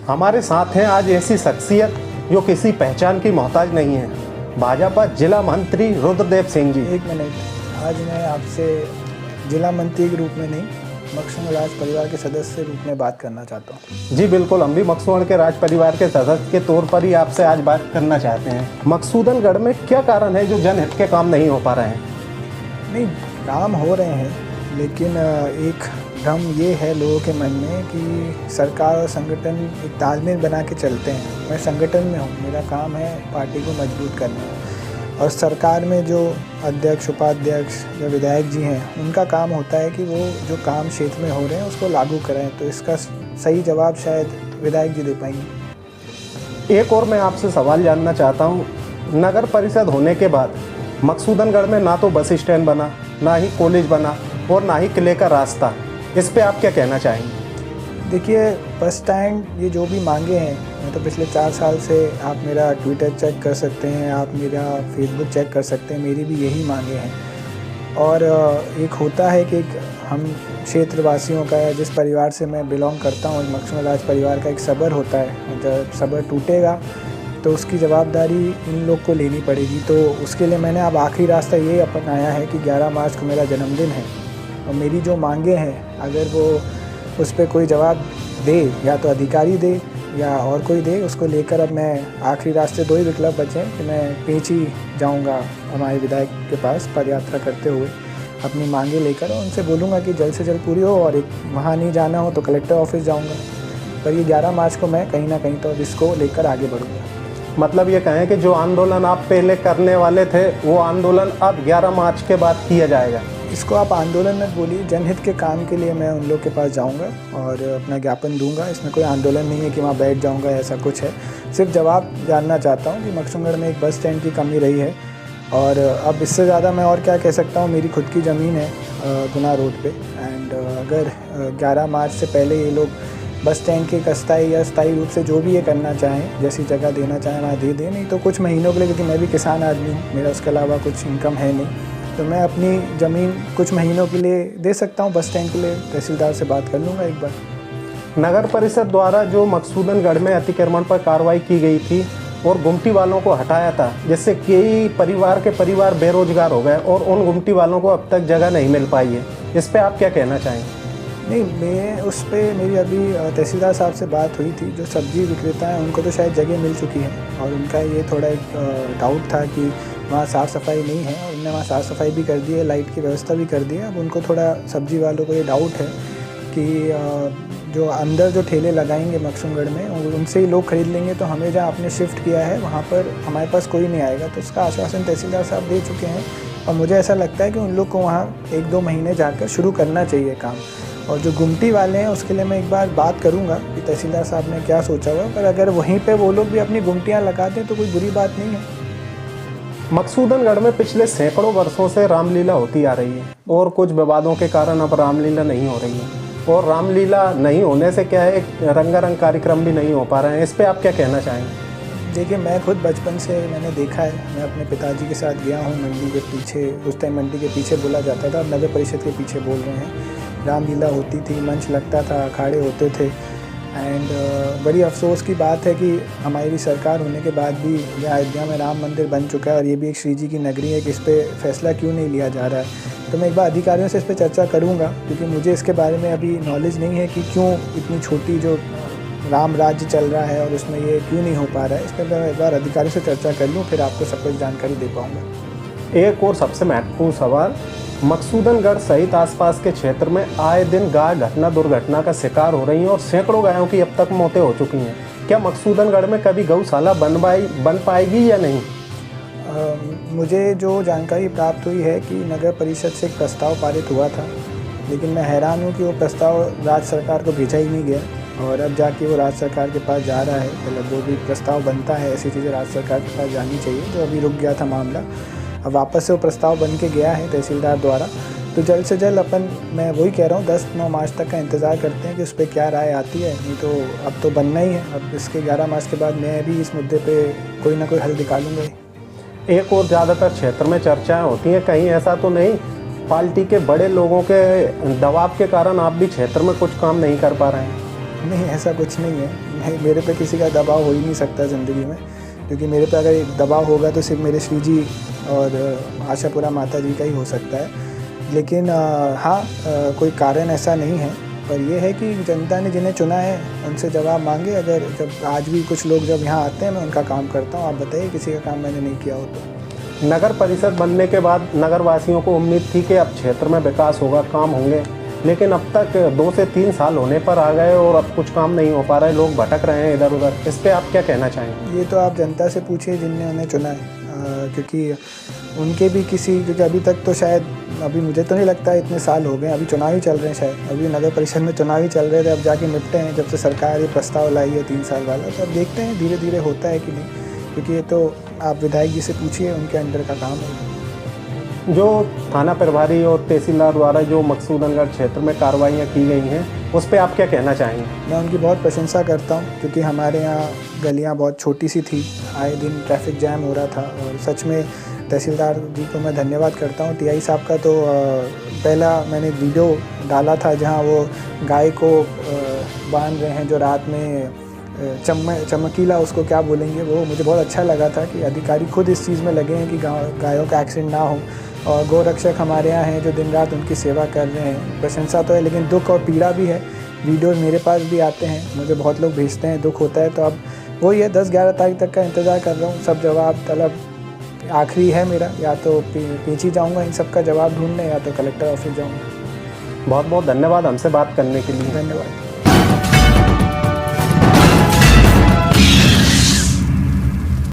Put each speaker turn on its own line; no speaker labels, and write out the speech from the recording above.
हमारे साथ हैं आज ऐसी शख्सियत जो किसी पहचान की मोहताज नहीं है, भाजपा जिला मंत्री रुद्रदेव सिंह जी।
एक मिनट, आज मैं आपसे जिला मंत्री के रूप में नहीं, मकसूदन राज परिवार के सदस्य के रूप में बात करना चाहता हूँ।
जी बिल्कुल, हम भी मकसूदन के राज परिवार के सदस्य के तौर पर ही आपसे आज बात करना चाहते हैं। मकसूदनगढ़ में क्या कारण है जो जनहित के काम नहीं हो पा रहे हैं?
नहीं, काम हो रहे हैं, लेकिन एक भ्रम ये है लोगों के मन में कि सरकार और संगठन एक तालमेल बना के चलते हैं। मैं संगठन में हूँ, मेरा काम है पार्टी को मजबूत करना, और सरकार में जो अध्यक्ष, उपाध्यक्ष या विधायक जी हैं, उनका काम होता है कि वो जो काम क्षेत्र में हो रहे हैं उसको लागू करें। तो इसका सही जवाब शायद विधायक जी दे पाएंगे।
एक और मैं आपसे सवाल जानना चाहता हूँ, नगर परिषद होने के बाद मकसूदनगढ़ में ना तो बस स्टैंड बना, ना ही कॉलेज बना और ना ही किले का रास्ता, इस पे आप क्या कहना चाहेंगे?
देखिए, बस स्टैंड, ये जो भी मांगे हैं, मैं तो पिछले 4 साल से, आप मेरा ट्विटर चेक कर सकते हैं, आप मेरा फेसबुक चेक कर सकते हैं, मेरी भी यही मांगे हैं। और एक होता है कि हम क्षेत्रवासियों का, जिस परिवार से मैं बिलोंग करता हूँ, मकसूदन राज परिवार का एक सब्र होता है, जब सब्र टूटेगा तो उसकी जवाबदारी इन लोग को लेनी पड़ेगी। तो उसके लिए मैंने अब आखिरी रास्ता ये अपनाया है कि 11 मार्च को मेरा जन्मदिन है, और मेरी जो मांगे हैं, अगर वो उस पर कोई जवाब दे, या तो अधिकारी दे या और कोई दे, उसको लेकर अब मैं आखिरी रास्ते 2 ही विकल्प बचे हैं कि मैं पेंची जाऊंगा हमारे विधायक के पास पदयात्रा करते हुए अपनी मांगे लेकर, और उनसे बोलूँगा कि जल्द से जल्द पूरी हो, और एक वहाँ नहीं जाना हो तो कलेक्टर ऑफिस जाऊँगा। पर ये 11 मार्च को मैं कहीं ना कहीं तो इसको लेकर आगे बढ़ूँगा।
मतलब ये कहें कि जो आंदोलन आप पहले करने वाले थे, वो आंदोलन अब 11 मार्च के बाद किया जाएगा?
इसको आप आंदोलन मत बोलिए, जनहित के काम के लिए मैं उन लोग के पास जाऊंगा और अपना ज्ञापन दूंगा। इसमें कोई आंदोलन नहीं है कि वहाँ बैठ जाऊंगा, ऐसा कुछ है। सिर्फ जवाब जानना चाहता हूँ कि मकसूदनगढ़ में एक बस स्टैंड की कमी रही है, और अब इससे ज़्यादा मैं और क्या कह सकता हूँ। मेरी खुद की ज़मीन है गुना रोड पे, एंड अगर 11 मार्च से पहले ये लोग बस स्टैंड के अस्थायी या स्थायी रूप से जो भी ये करना चाहें, जैसी जगह देना चाहें वहाँ दे दें, नहीं तो कुछ महीनों के लिए, क्योंकि मैं भी किसान आदमी हूँ, मेरा उसके अलावा कुछ इनकम है नहीं, तो मैं अपनी ज़मीन कुछ महीनों के लिए दे सकता हूँ बस स्टैंड के लिए। तहसीलदार से बात कर लूँगा एक बार।
नगर परिषद द्वारा जो मकसूदनगढ़ में अतिक्रमण पर कार्रवाई की गई थी और गुमटी वालों को हटाया था, जिससे कई परिवार बेरोजगार हो गए और उन गुमटी वालों को अब तक जगह नहीं मिल पाई है, इस पर आप क्या कहना चाहेंगे?
नहीं, मैं उस पर, मेरी अभी तहसीलदार साहब से बात हुई थी। जो सब्जी विक्रेता हैं उनको तो शायद जगह मिल चुकी है, और उनका ये थोड़ा एक डाउट था कि वहाँ साफ़ सफाई नहीं है, और उन्होंने वहाँ साफ़ सफाई भी कर दी है, लाइट की व्यवस्था भी कर दी है। अब उनको थोड़ा, सब्जी वालों को ये डाउट है कि जो अंदर जो ठेले लगाएंगे मकसूदनगढ़ में, उनसे ही लोग खरीद लेंगे, तो हमें जहाँ आपने शिफ्ट किया है वहाँ पर हमारे पास कोई नहीं आएगा। तो उसका आश्वासन तहसीलदार साहब दे चुके हैं, और मुझे ऐसा लगता है कि उन लोग को वहाँ 1-2 महीने जाकर शुरू करना चाहिए काम। और जो गुमटी वाले हैं उसके लिए मैं एक बार बात करूंगा कि तहसीलदार साहब ने क्या सोचा हुआ, पर अगर वहीं पे वो लोग भी अपनी गुमटियां लगा दें तो कोई बुरी बात नहीं है।
मकसूदनगढ़ में पिछले सैकड़ों वर्षों से रामलीला होती आ रही है, और कुछ विवादों के कारण अब रामलीला नहीं हो रही है, और रामलीला नहीं होने से क्या है, रंगारंग कार्यक्रम भी नहीं हो पा रहे हैं, इस पर आप क्या कहना चाहेंगे?
देखिए, मैं खुद बचपन से मैंने देखा है, मैं अपने पिताजी के साथ गया हूँ मंडी के पीछे, उस टाइम मंडी के पीछे बोला जाता था, अब नगर परिषद के पीछे बोल रहे हैं। रामलीला होती थी, मंच लगता था, अखाड़े होते थे, एंड बड़ी अफसोस की बात है कि हमारी सरकार होने के बाद भी ये अयोध्या में राम मंदिर बन चुका है, और ये भी एक श्री जी की नगरी है, कि इस पर फैसला क्यों नहीं लिया जा रहा है। तो मैं एक बार अधिकारियों से इस पर चर्चा करूँगा, क्योंकि मुझे इसके बारे में अभी नॉलेज नहीं है कि क्यों इतनी छोटी जो राम राज्य चल रहा है और उसमें ये क्यों नहीं हो पा रहा है। इस पर मैं एक बार अधिकारियों से चर्चा कर लूँ, फिर आपको सब कुछ जानकारी दे पाऊँगा।
एक और सबसे महत्वपूर्ण सवाल, मकसूदनगढ़ सहित आसपास के क्षेत्र में आए दिन गाय दुर्घटना का शिकार हो रही हैं, और सैकड़ों गायों की अब तक मौतें हो चुकी हैं। क्या मकसूदनगढ़ में कभी गौशाला बन पाएगी या नहीं?
मुझे जो जानकारी प्राप्त हुई है कि नगर परिषद से एक प्रस्ताव पारित हुआ था, लेकिन मैं हैरान हूँ कि वो प्रस्ताव राज्य सरकार को भेजा ही नहीं गया, और अब जाके वो राज्य सरकार के पास जा रहा है। मतलब जो भी प्रस्ताव बनता है, ऐसी चीज़ें राज्य सरकार के पास जानी चाहिए। जो अभी रुक गया था मामला, अब वापस से वो प्रस्ताव बन के गया है तहसीलदार द्वारा। तो जल्द से जल्द मैं वही कह रहा हूँ, 10-9 मार्च तक का इंतज़ार करते हैं कि उस पर क्या राय आती है। नहीं तो अब तो बनना ही है। अब इसके 11 मार्च के बाद मैं भी इस मुद्दे पे कोई ना कोई हल निकालूंगा ही।
एक और ज़्यादातर क्षेत्र में चर्चाएं होती हैं, कहीं ऐसा तो नहीं पार्टी के बड़े लोगों के दबाव के कारण आप भी क्षेत्र में कुछ काम नहीं कर पा रहे हैं?
नहीं, ऐसा कुछ नहीं है। मेरे पे किसी का दबाव हो ही नहीं सकता ज़िंदगी में, क्योंकि मेरे पे अगर एक दबाव होगा तो सिर्फ मेरे श्री जी और आशापुरा माता जी का ही हो सकता है। लेकिन हाँ, कोई कारण ऐसा नहीं है, पर यह है कि जनता ने जिन्हें चुना है उनसे जवाब मांगे। अगर जब आज भी कुछ लोग जब यहाँ आते हैं, मैं उनका काम करता हूँ। आप बताइए किसी का काम मैंने नहीं किया हो तो।
नगर परिषद बनने के बाद नगर वासियों को उम्मीद थी कि अब क्षेत्र में विकास होगा, काम होंगे, लेकिन अब तक 2 से 3 साल होने पर आ गए और अब कुछ काम नहीं हो पा रहा है, लोग भटक रहे हैं इधर उधर। इस पे आप क्या कहना चाहेंगे?
ये तो आप जनता से पूछिए जिनने उन्हें चुना है, क्योंकि उनके भी क्योंकि अभी तक तो शायद, अभी मुझे तो नहीं लगता इतने साल हो गए, अभी चुनाव ही चल रहे हैं शायद, अभी नगर परिषद में चुनाव ही चल रहे थे, अब जाके निपटे हैं जब से सरकार ये प्रस्ताव लाई है 3 साल वाला। तो अब देखते हैं धीरे धीरे होता है कि नहीं, क्योंकि ये तो आप विधायक जी से पूछिए, उनके अंडर का काम है।
जो थाना प्रभारी और तहसीलदार द्वारा जो मकसूदनगढ़ क्षेत्र में कार्रवाइयाँ की गई हैं, उस पे आप क्या कहना चाहेंगे?
मैं उनकी बहुत प्रशंसा करता हूँ, क्योंकि हमारे यहाँ गलियाँ बहुत छोटी सी थी, आए दिन ट्रैफिक जैम हो रहा था। और सच में तहसीलदार जी को मैं धन्यवाद करता हूँ। टीआई साहब का तो पहला मैंने वीडियो डाला था जहाँ वो गाय को बांध रहे हैं, जो रात में चमकीला उसको क्या बोलेंगे, वो मुझे बहुत अच्छा लगा था कि अधिकारी खुद इस चीज़ में लगे हैं कि गायों का एक्सीडेंट ना हो। और गोरक्षक हमारे यहाँ हैं जो दिन रात उनकी सेवा कर रहे हैं। प्रशंसा तो है, लेकिन दुख और पीड़ा भी है। वीडियोज़ मेरे पास भी आते हैं, मुझे बहुत लोग भेजते हैं, दुख होता है। तो अब वही है, 10-11 तारीख तक का इंतज़ार कर रहा हूँ। सब जवाब तलब आखिरी है मेरा, या तो पीछे जाऊँगा इन सब का जवाब ढूंढने, या तो कलेक्टर ऑफिस जाऊँगा।
बहुत बहुत धन्यवाद हमसे बात करने के लिए।
धन्यवाद।